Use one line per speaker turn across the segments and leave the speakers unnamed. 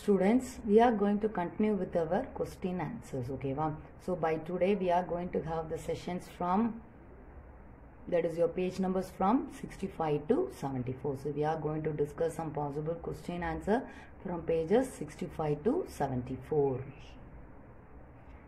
Students, we are going to continue with our question answers. Okay, wow. So by today we are going to have the sessions from, that is your page numbers from 65 to 74. So we are going to discuss some possible question answer from pages 65 to 74.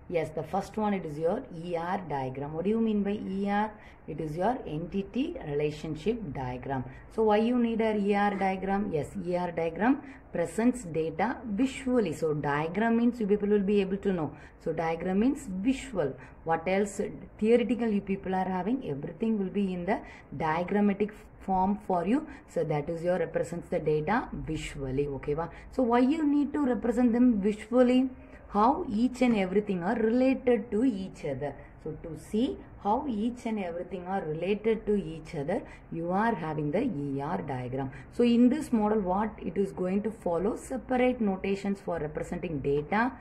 Yes, the first one, it is your ER diagram. What do you mean by ER? It is your entity relationship diagram. So why you need a ER diagram? Yes, ER diagram presents data visually. So diagram means you people will be able to know. So diagram means visual. What else theoretical you people are having? Everything will be in the diagrammatic form for you. So that is your represents the data visually. Okay, wow. So why you need to represent them visually? How each and everything are related to each other. So to see how each and everything are related to each other, you are having the ER diagram. So in this model, what it is going to follow? Separate notations for representing data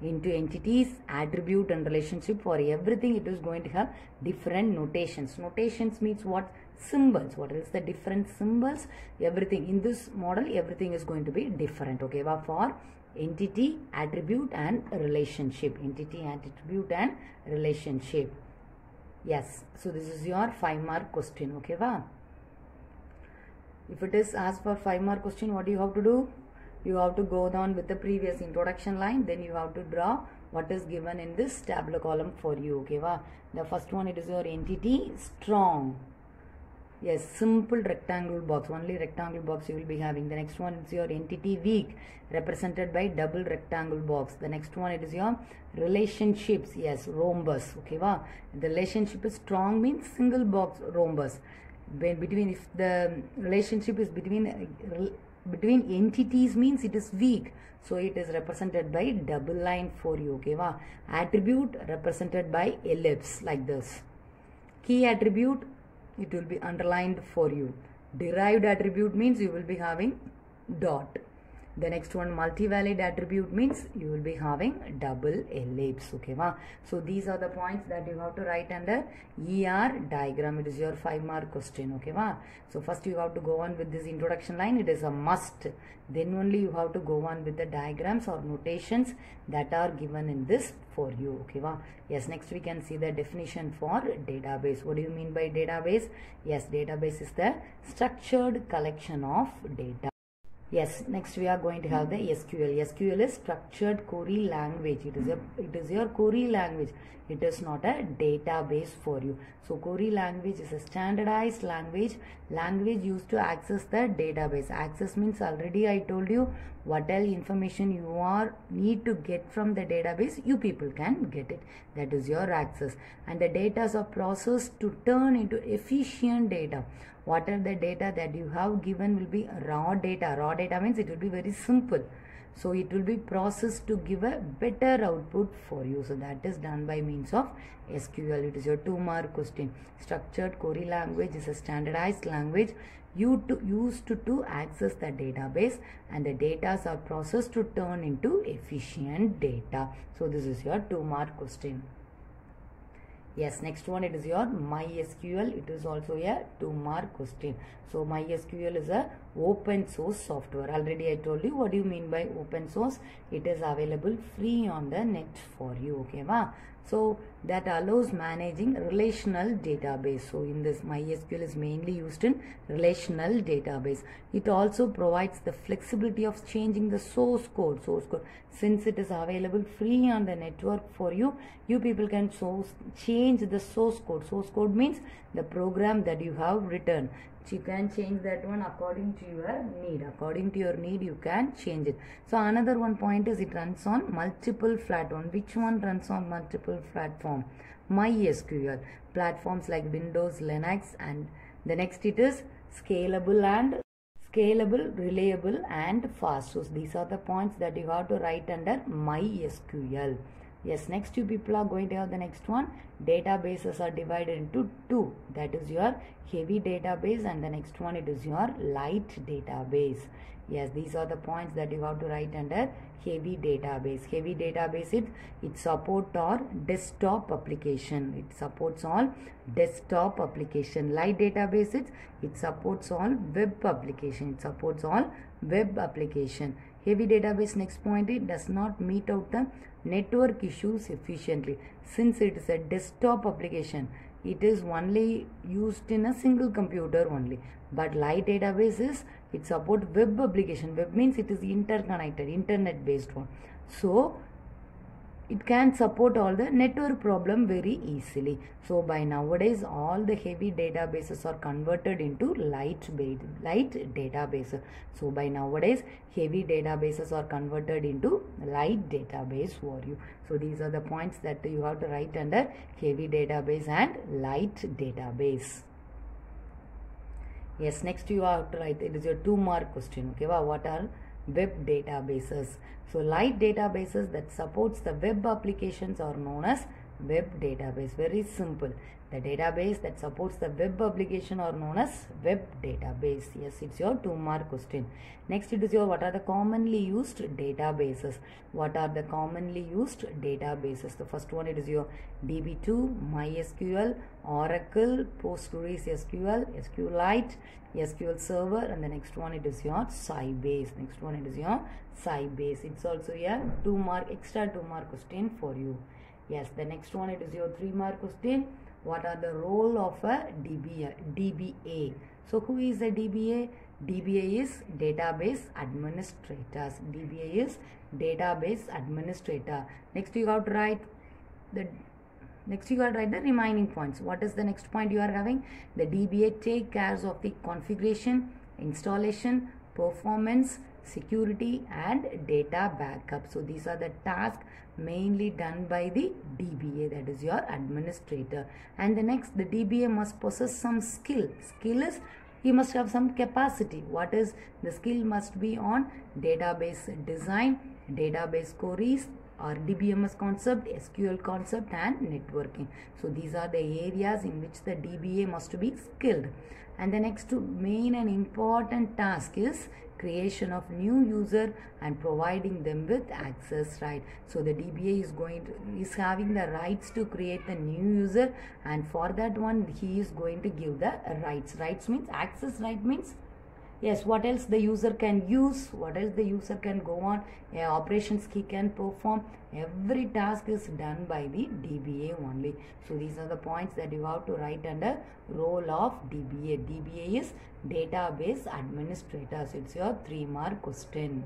into entities, attribute and relationship. For everything it is going to have different notations. Notations means what? Symbols. What is the different symbols? Everything in this model, everything is going to be different. Okay, but for entity, attribute and relationship. Entity, attribute and relationship. Yes, so this is your 5-mark question. Okay, wow. If it is asked for 5-mark question, what do you have to do? You have to go down with the previous introduction line, then you have to draw what is given in this tabular column for you. Okay, wow. The first one, it is your entity strong. Yes, simple rectangle box, only rectangle box you will be having. The next one is your entity weak, represented by double rectangle box. The next one, it is your relationships. Yes, rhombus. Okay, wow. The relationship is strong means single box rhombus. Between, if the relationship is between entities means it is weak. So it is represented by double line for you. Okay, wow. Attribute represented by ellipse like this. Key attribute, it will be underlined for you. Derived attribute means you will be having dot. The next one, multivalid attribute means you will be having double ellipse. Okay, wow. So these are the points that you have to write under ER diagram. It is your 5-mark question. Okay, wow. So first you have to go on with this introduction line. It is a must. Then only you have to go on with the diagrams or notations that are given in this for you. Okay, wow. Yes, next we can see the definition for database. What do you mean by database? Yes, database is the structured collection of data. Yes, next we are going to have the SQL. SQL is structured query language. It is your query language. It is not a database for you. So query language is a standardized language used to access the database. Access means already I told you what all information you need to get from the database, you people can get it. That is your access. And the data are processed to turn into efficient data. What are the data that you have given will be raw data. Raw data means it will be very simple. So it will be processed to give a better output for you. So that is done by means of SQL. It is your 2-mark question. Structured query language is a standardized language used to access the database, and the data are processed to turn into efficient data. So this is your 2-mark question. Yes, next one, it is your MySQL. It is also a 2-mark question. So MySQL is a open source software. Already I told you what do you mean by open source. It is available free on the net for you. Okay, wow. So that allows managing relational database. So in this, MySQL is mainly used in relational database. It also provides the flexibility of changing the source code. Since it is available free on the network for you, you people can change the source code. Source code means the program that you have written. You can change that one according to your need. According to your need, you can change it. So another one point is it runs on multiple platforms. Which one runs on multiple platform? MySQL. Platforms like Windows, Linux, and the next it is scalable, reliable and fast. So these are the points that you have to write under MySQL. Yes, next you people are going to have the next one. Databases are divided into 2. That is your heavy database, and the next one it is your light database. Yes, these are the points that you have to write under heavy database. Heavy database, it supports our desktop application. It supports all desktop application. Light database, it supports all web application. It supports all web application. Heavy database, next point, it does not meet out the network issues efficiently. Since it is a desktop application, it is only used in a single computer only. But light database is, it supports web application. Web means it is interconnected, internet based one. So it can support all the network problem very easily. So by nowadays all the heavy databases are converted into light databases. So by nowadays heavy databases are converted into light database for you. So these are the points that you have to write under heavy database and light database. Yes, next you have to write, it is your 2-mark question. Okay, wow, what are web databases? So light databases that supports the web applications are known as web database. Very simple. The database that supports the web application are known as web database. Yes, it's your 2-mark question. Next it is your, what are the commonly used databases? What are the commonly used databases? The first one, it is your DB2, MySQL, Oracle, PostgreSQL, SQLite, SQL Server, and the next one it is your Sybase. Next one it is your Sybase. It's also a 2-mark, extra 2-mark question for you. Yes, the next one it is your 3-mark question. What are the role of a DBA? So who is a DBA? DBA is database administrators. DBA is database administrator. Next you have to write the remaining points. What is the next point you are having? The DBA take care of the configuration, installation, performance, security and data backup. So these are the tasks mainly done by the DBA, that is your administrator. And the next, the DBA must possess some skill. Skill is, he must have some capacity. What is the skill? Must be on database design, database queries, or DBMS concept, SQL concept and networking. So these are the areas in which the DBA must be skilled. And the next main and important task is creation of new user and providing them with access right. So the DBA is having the rights to create the new user, and for that one he is going to give the rights. Rights means access, right means yes, what else the user can use, what else the user can go on, operations he can perform. Every task is done by the DBA only. So these are the points that you have to write under role of DBA. DBA is database administrators. It's your 3-mark question.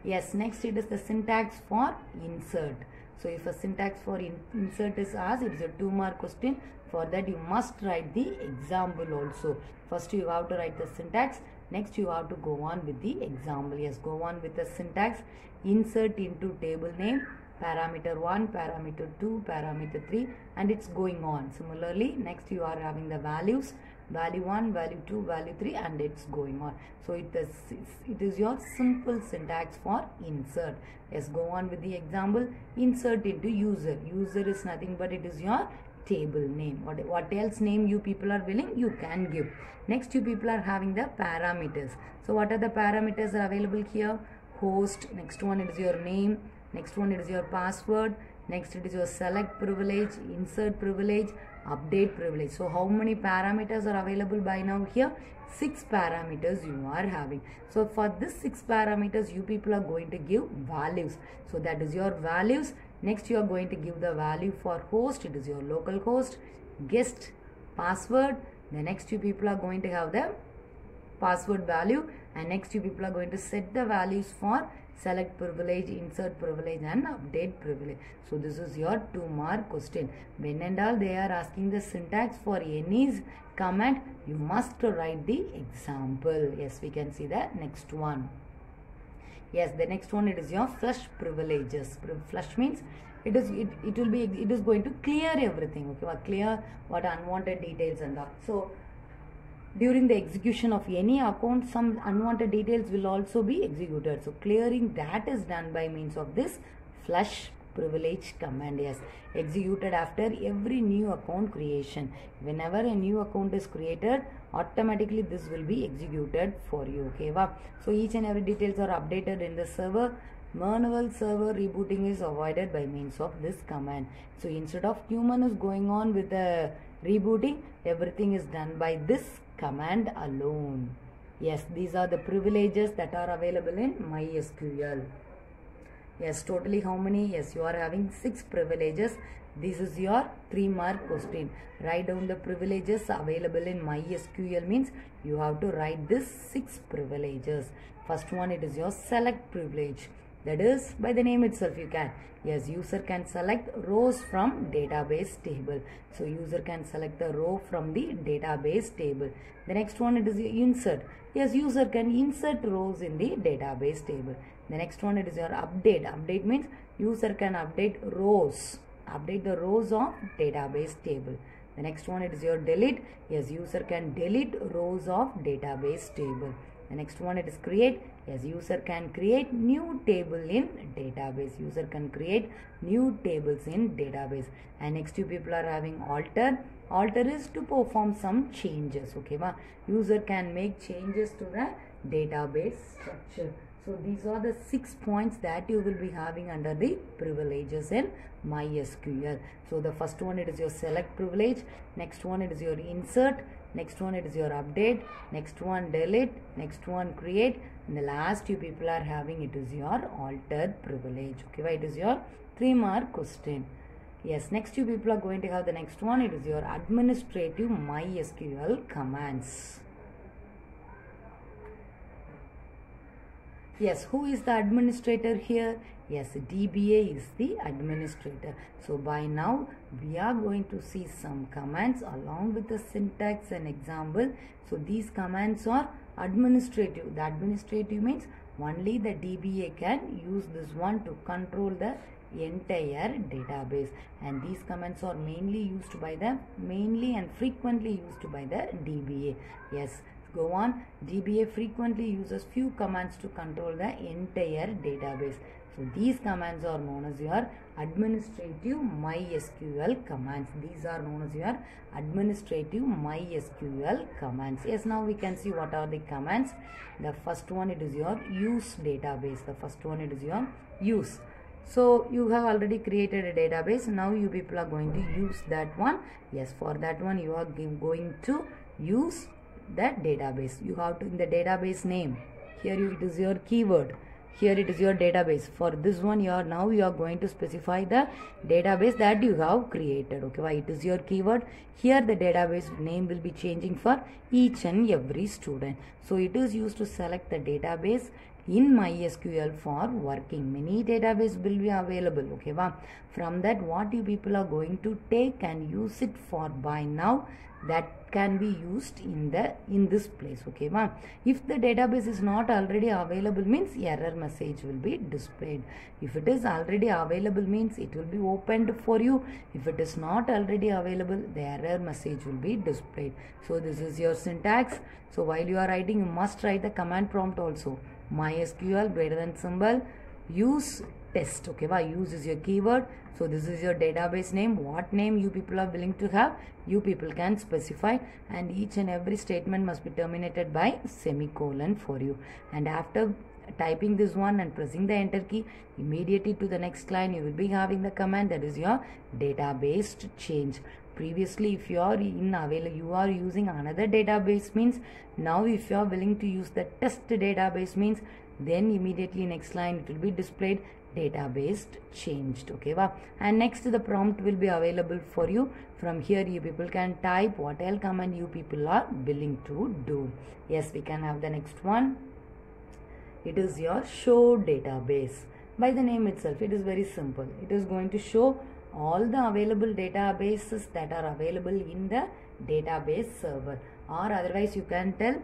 Yes, next it is the syntax for insert. So if a syntax for insert is asked, it is a 2-mark question. For that you must write the example also. First you have to write the syntax, next you have to go on with the example. Yes, go on with the syntax. Insert into table name, parameter 1, parameter 2, parameter 3, and it's going on. Similarly, next you are having the values, value 1, value 2, value 3, and it's going on. So it is your simple syntax for insert. Yes, go on with the example. Insert into user. User is nothing but it is your table name. What else name you people are willing, you can give. Next you people are having the parameters. So what are the parameters are available here? Host, next one it is your name, next one it is your password, next it is your select privilege, insert privilege, update privilege. So how many parameters are available by now here? 6 parameters you are having. So for this 6 parameters you people are going to give values. So that is your values. Next you are going to give the value for host, it is your local host, guest, password. The next you people are going to have the password value, and next you people are going to set the values for select privilege, insert privilege and update privilege. So this is your 2-mark question. When and all they are asking the syntax for any command, you must write the example. Yes, we can see the next one. Yes, the next one it is your flush privileges. Flush means it is going to clear everything. Okay, clear what unwanted details and all. So during the execution of any account, some unwanted details will also be executed. So clearing that is done by means of this flush privilege command. Yes, executed after every new account creation. Whenever a new account is created, automatically this will be executed for you. Okay, wow. So each and every details are updated in the server. Manual server rebooting is avoided by means of this command. So instead of human is going on with the rebooting, everything is done by this command alone. Yes, these are the privileges that are available in MySQL. Yes, totally how many? Yes, you are having 6 privileges. This is your 3-mark question. Write down the privileges available in MySQL means you have to write this 6 privileges. First one, it is your select privilege. That is, by the name itself you can. Yes, user can select rows from database table. So, user can select the row from the database table. The next one, it is insert. Yes, user can insert rows in the database table. The next one, it is your update. Update means user can update rows. Update the rows of database table. The next one, it is your delete. Yes, user can delete rows of database table. The next one, it is create. Yes, user can create new table in database. User can create new tables in database. And next you people are having alter. Alter is to perform some changes. Okay, user can make changes to the database structure. So these are the 6 points that you will be having under the privileges in MySQL. So the first one, it is your select privilege. Next one, it is your insert. Next one, it is your update. Next one, delete. Next one, create. And the last you people are having, it is your altered privilege. Okay, it is your 3-mark question. Yes, next you people are going to have the next one. It is your administrative MySQL commands. Yes, who is the administrator here? Yes, DBA is the administrator. So by now we are going to see some commands along with the syntax and example. So these commands are administrative. The administrative means only the DBA can use this one to control the entire database, and these commands are mainly and frequently used by the DBA. Yes, go on. DBA frequently uses few commands to control the entire database. So these commands are known as your administrative MySQL commands. These are known as your administrative MySQL commands. Yes, now we can see what are the commands. The first one, it is your use database. The first one, it is your use. So you have already created a database. Now you people are going to use that one. Yes, for that one you are going to use that database. You have to, in the database name, here it is your keyword, here it is your database. For this one you are going to specify the database that you have created. Okay, why it is your keyword. Here the database name will be changing for each and every student. So it is used to select the database in MySQL for working. Many database will be available. Okay, from that what you people are going to take and use it for by now, that can be used in this place. Okay, if the database is not already available means error message will be displayed. If it is already available means it will be opened for you. If it is not already available, the error message will be displayed. So this is your syntax. So while you are writing, you must write the command prompt also. MySQL greater than symbol use test. Okay, use is your keyword. So this is your database name. What name you people are willing to have, you people can specify, and each and every statement must be terminated by semicolon for you. And after typing this one and pressing the enter key, immediately to the next line you will be having the command, that is your database change. Previously if you are you are using another database means, now if you are willing to use the test database means, then immediately next line it will be displayed database changed. Okay, and next the prompt will be available for you. From here you people can type what else command you people are willing to do. Yes, we can have the next one. It is your show database. By the name itself, it is very simple. It is going to show all the available databases that are available in the database server, or otherwise you can tell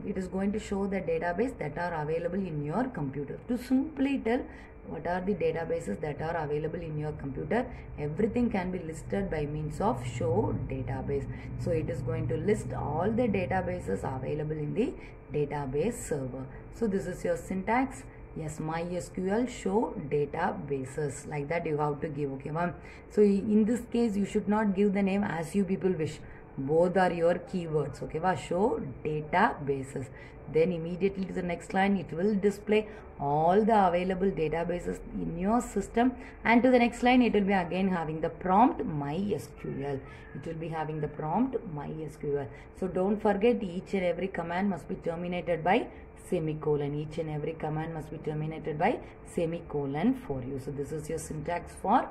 it is going to show the database that are available in your computer. To simply tell what are the databases that are available in your computer, everything can be listed by means of show database. So it is going to list all the databases available in the database server. So this is your syntax. Yes, MySQL show databases, like that you have to give. Okay, ma'am. So in this case you should not give the name as you people wish. both are your keywords. Okay, show databases. Then immediately to the next line, it will display all the available databases in your system, and to the next line it will be again having the prompt MySQL. It will be having the prompt MySQL. So don't forget, each and every command must be terminated by semicolon. Each and every command must be terminated by semicolon for you. So this is your syntax for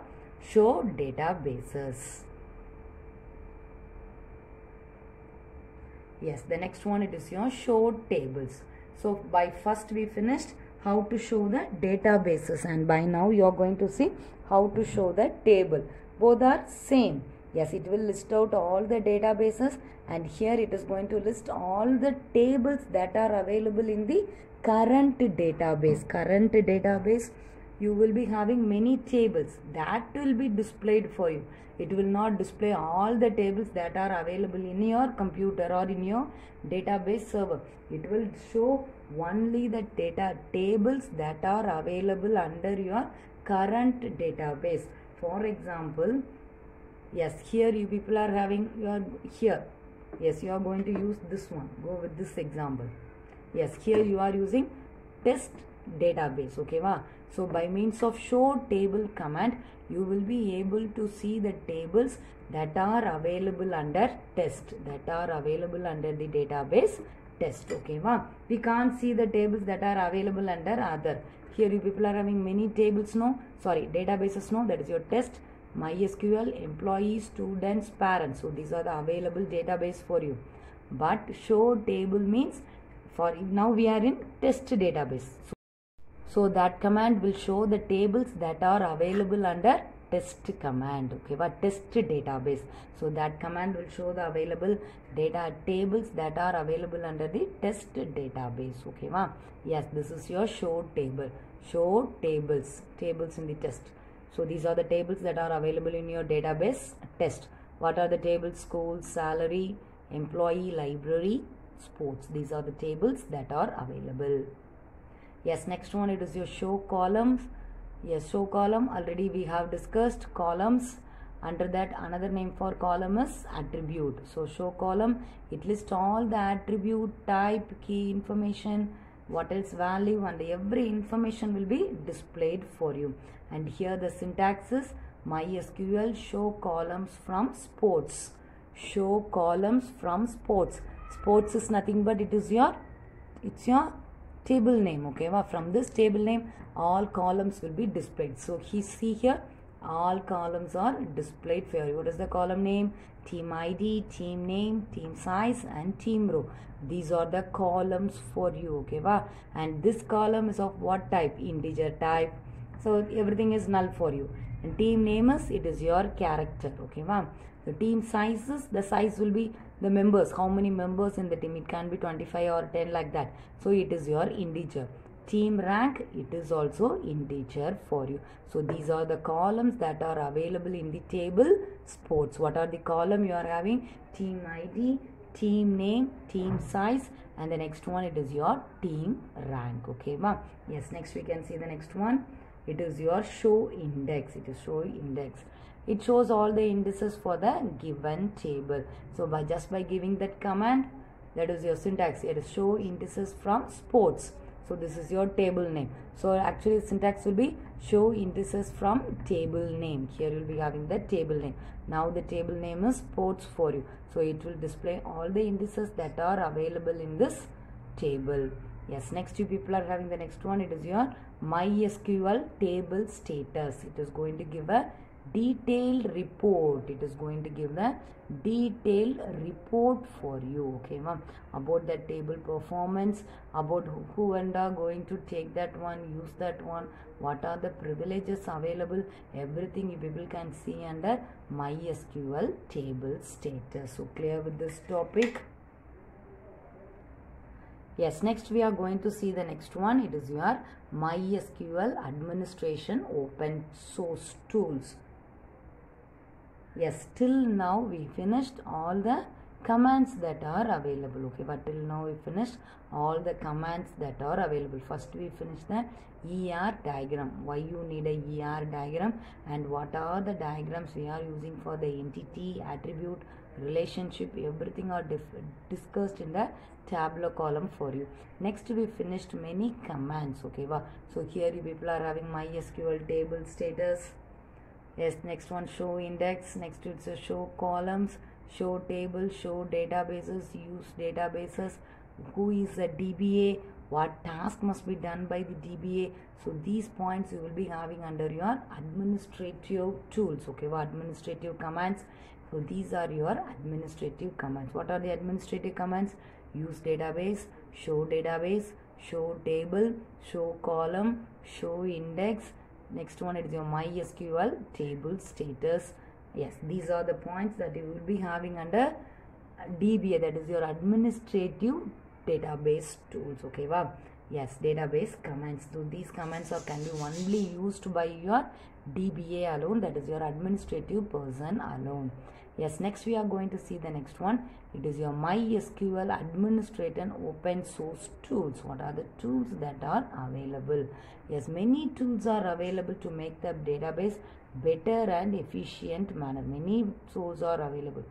show databases. Yes, the next one, it is your show tables. So by first we finished how to show the databases, and by now you are going to see how to show the table. Both are same. Yes, it will list out all the databases, and here it is going to list all the tables that are available in the current database. Current database, you will be having many tables that will be displayed for you. It will not display all the tables that are available in your computer or in your database server. It will show only the tables that are available under your current database. For example, yes, here you people are having here. Yes, you are going to use this one. Go with this example. Yes, here you are using test database. Okay, so by means of show table command, you will be able to see the tables that are available under test, that are available under the database test. Okay, we can't see the tables that are available under other. Here you people are having many tables, no? Sorry, databases, no? That is your test, MySQL, employees, students, parents. So these are the available database for you. But show table means, for now we are in test database. So that command will show the tables that are available under test command. Okay, test database. So that command will show the available data tables that are available under the test database. Okay, yes, this is your show table. Show tables in the test. So these are the tables that are available in your database test. What are the tables? School, salary, employee, library, sports. These are the tables that are available. Yes, next one, it is your show columns. Yes, show column, already we have discussed columns. Under that, another name for column is attribute. So show column, it lists all the attribute, type, key information, what else, value, and every information will be displayed for you. And here the syntax is MySQL show columns from sports. Show columns from sports. Sports is nothing but it's your table name. Okay, from this table name all columns will be displayed. So see here, all columns are displayed for you. What is the column name? Team ID, team name, team size, and team row. These are the columns for you. Okay, and this column is of what type? Integer type. So everything is null for you. And team name is, it is your character. Okay, the team sizes, the size will be the members, how many members in the team. It can be 25 or 10 like that. So it is your integer. Team rank, it is also integer for you. So these are the columns that are available in the table sports. What are the column you are having? Team ID, team name, team size, and the next one, it is your team rank. Okay, yes, next we can see the next one. It is your show index. It is show index. It shows all the indices for the given table. So by giving that command, that is your syntax. It is show indices from sports. So this is your table name. So actually syntax will be show indices from table name. Here you will be having the table name. Now the table name is sports for you. So it will display all the indices that are available in this table. Yes, next you people are having the next one. It is your MySQL table status. It is going to give a detailed report. It is going to give the detailed report for you. Okay, about the table performance, about who and are going to take that one, use that one, what are the privileges available, everything you people can see under MySQL table status. So clear with this topic? Yes, next we are going to see the next one. It is your MySQL administration open source tools. Yes, till now we finished all the commands that are available. Okay, but till now we finished all the commands that are available. First we finished the ER diagram. Why you need a ER diagram and what are the diagrams we are using for the entity, attribute, relationship, everything are discussed in the tabular column for you. Next we finished many commands. Okay, so here you people are having MySQL table status. Yes, next one show index. Next it's a show columns, show table, show databases, use databases, who is a DBA, what task must be done by the DBA. So these points you will be having under your administrative tools. Okay, administrative commands. So these are your administrative commands. What are the administrative commands? Use database, show table, show column, show index. Next one is your MySQL table status. Yes, these are the points that you will be having under DBA, that is your administrative database tools. Okay, wow. Yes, database commands. So these commands can be only used by your DBA alone, that is your administrative person alone. Yes, next we are going to see the next one. It is your MySQL administrator and open source tools. What are the tools that are available? Yes, many tools are available to make the database better and efficient manner. Many tools are available,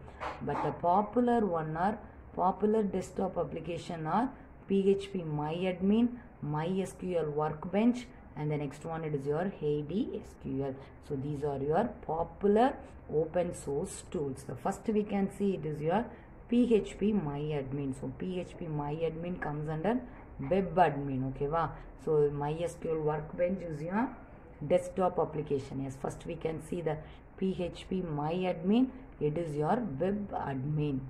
but the popular one are popular desktop application are PHP MyAdmin, MySQL Workbench, and the next one it is your HeidiSQL. So these are your popular open source tools. The first we can see it is your PHP MyAdmin. So PHP MyAdmin comes under web admin. Okay, wow. So MySQL Workbench is your desktop application. Yes, first we can see the PHP MyAdmin. It is your web admin.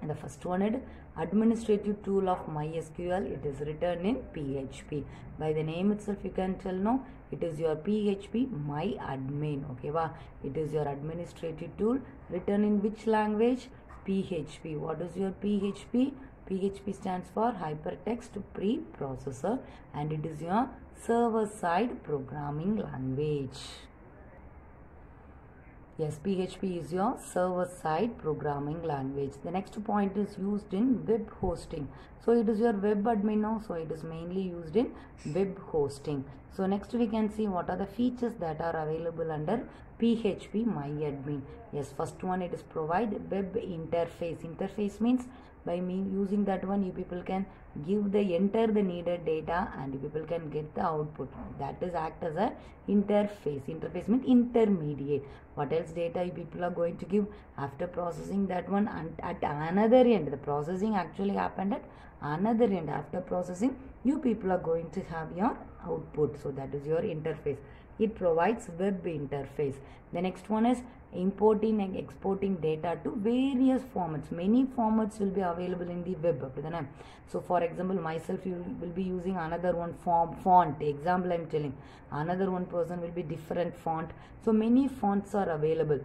And the first one is administrative tool of MySQL. It is written in PHP. By the name itself you can tell no, it is your PHP MyAdmin. Okay, wow. It is your administrative tool written in which language? PHP. What is your PHP? PHP stands for Hypertext Preprocessor, and it is your server-side programming language. Yes, PHP is your server-side programming language. The next point is used in web hosting. So it is your web admin now. So it is mainly used in web hosting. So next we can see what are the features that are available under PHP MyAdmin. Yes, first one it is provide web interface. Interface means by using that one you people can enter the needed data and you people can get the output. That is act as a interface. Interface means intermediate. What else data you people are going to give after processing that one, and at another end the processing actually happened at another end. After processing you people are going to have your output. So that is your interface. It provides web interface. The next one is importing and exporting data to various formats. Many formats will be available in the web. So for example, myself you will be using another one font. Example I am telling. Another one person will be different font. So many fonts are available.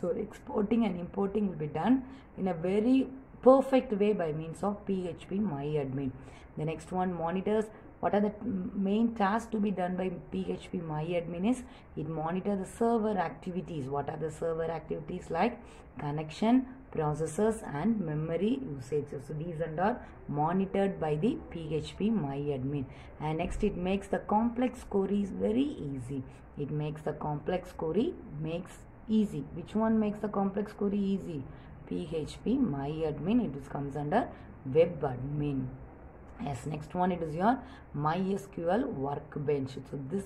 So exporting and importing will be done in a very perfect way by means of PHP MyAdmin. The next one, monitors. What are the main tasks to be done by PHP MyAdmin is it monitors the server activities. What are the server activities like? Connection, processors and memory usage. So these are monitored by the PHP MyAdmin. And next it makes the complex queries very easy. It makes the complex query easy. Which one makes the complex query easy? PHP MyAdmin. It comes under web admin. Yes, next one it is your MySQL Workbench. So this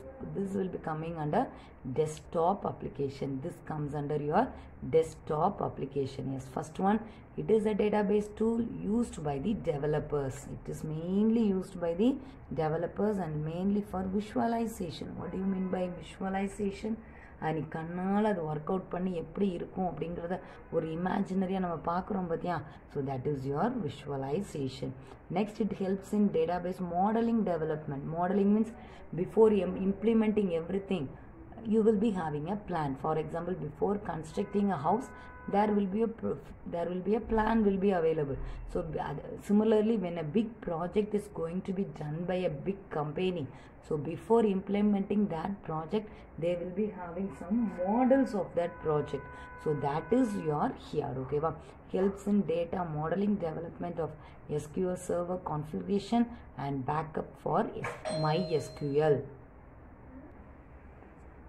will be coming under desktop application. This comes under your desktop application. Yes, first one it is a database tool used by the developers. It is mainly used by the developers and mainly for visualization. What do you mean by visualization? நீ கண்ணால் அது work out பண்ணி எப்படி இருக்கும் அப்படிங்கிறத ஒரு இமேஜினரியாக நம்ம பார்க்குறோம் பார்த்தியா. So that is your visualisation. Next it helps in database modelling development. Modelling means before implementing everything you will be having a plan. For example, before constructing a house, there will be a plan will be available. So similarly, when a big project is going to be done by a big company, so before implementing that project, they will be having some models of that project. So that is your here, okay, helps in data modeling, development of SQL Server configuration and backup for MySQL.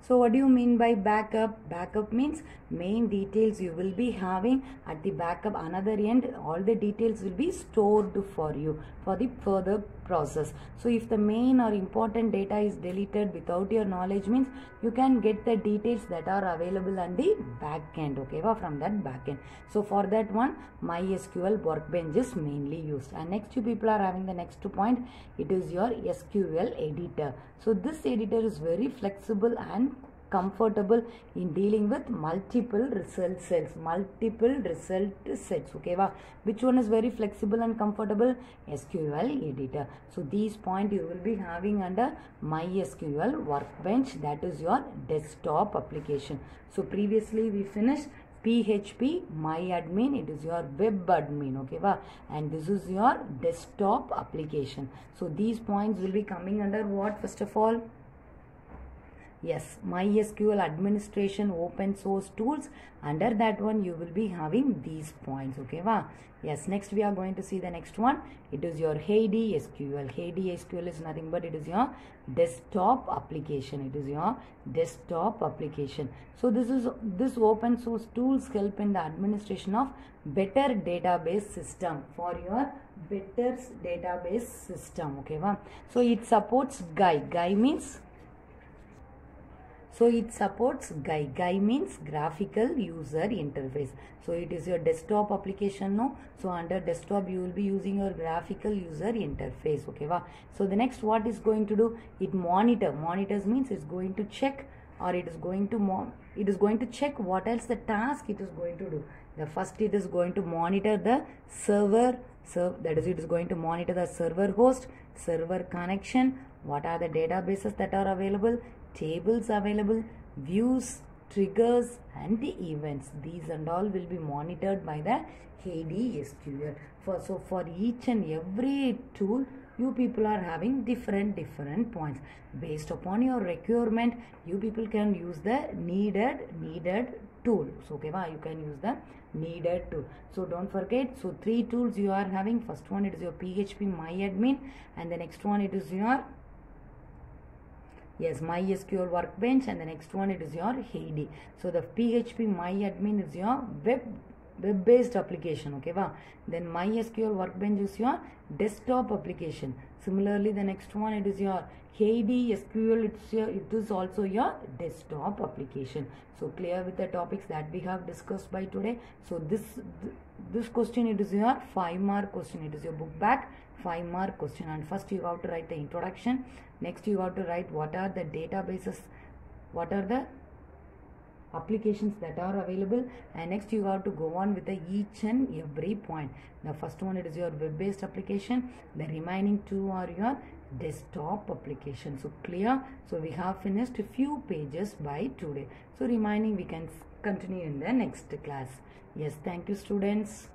So what do you mean by backup? Backup means main details you will be having at the backup another end, all the details will be stored for you for the further process. So if the main or important data is deleted without your knowledge, means you can get the details that are available on the back end, okay, from that back end. So for that one, MySQL Workbench is mainly used. And next you people are having the next point, it is your SQL editor. So this editor is very flexible and comfortable in dealing with multiple result sets, okay, which one is very flexible and comfortable? SQL editor. So these points you will be having under MySQL Workbench, that is your desktop application. So previously we finished PHP MyAdmin, it is your web admin, okay, and this is your desktop application. So these points will be coming under what? First of all, yes, MySQL administration open source tools. Under that one you will be having these points, okay, yes. Next we are going to see the next one, it is your HeidiSQL. HeidiSQL is nothing but it is your desktop application, it is your desktop application. So this open source tools help in the administration of better database system, for your better database system, okay, so it supports GUI means, so it supports GUI. GUI means graphical user interface. So it is your desktop application, no? So under desktop you will be using your graphical user interface, okay, so the next what is going to do? It monitors means it's going to check, or it is going to check what else the task it is going to do. The first it is going to monitor the server, that is it is going to monitor the server host, server connection, what are the databases that are available, tables available, views, triggers and the events. These and all will be monitored by the HeidiSQL. So for each and every tool, you people are having different points. Based upon your requirement, you people can use the needed tool. So okay, you can use the needed tool. So don't forget, so 3 tools you are having. First one, it is your PHP MyAdmin, and the next one it is your MySQL Workbench, and the next one it is your Heidi. So the PHP MyAdmin is your web-based application, okay, then MySQL Workbench is your desktop application. Similarly, the next one it is your HeidiSQL, it is also your desktop application. So clear with the topics that we have discussed by today. So this question, it is your 5-mark question. It is your book back 5-mark question, and first you have to write the introduction. Next you have to write what are the databases, what are the applications that are available, and next you have to go on with the each and every point. The first one, it is your web-based application, the remaining 2 are your desktop application. So clear? So we have finished a few pages by today. So remaining we can continue in the next class. Yes, thank you students.